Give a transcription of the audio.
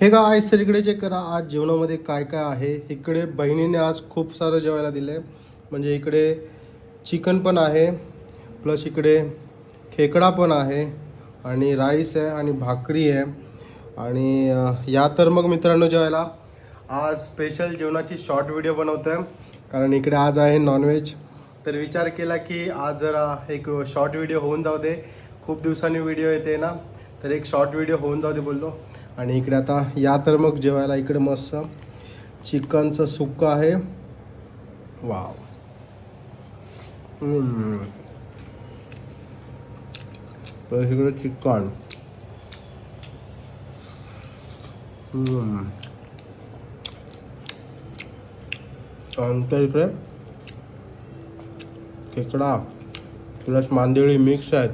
हे का आहे सर, इकडे चेक करा आज जेवणामध्ये काय काय आहे. इकडे बहिणीने आज खूप सारं जेवायला दिलं आहे. म्हणजे इकडे चिकन पण आहे, प्लस इकडे खेकडा पण आहे आणि राईस आहे आणि भाकरी आहे. आणि या तर मग मित्रांनो जेवायला आज स्पेशल जेवणाची शॉर्ट व्हिडिओ बनवतो आहे, कारण इकडे आज आहे नॉनव्हेज. तर विचार केला की आज जरा एक शॉर्ट व्हिडिओ होऊन जाऊ दे. खूप दिवसांनी व्हिडिओ येते ना, तर एक शॉर्ट व्हिडिओ होऊन जाऊ दे बोललो. आणि इकडे आता या तर मग जेवायला इकडे मस्त चिकनचं सुक्क आहे. वाव. तर इकडे चिकन. त्यानंतर इकडे खेकडा प्लस मांदेळी मिक्स आहेत.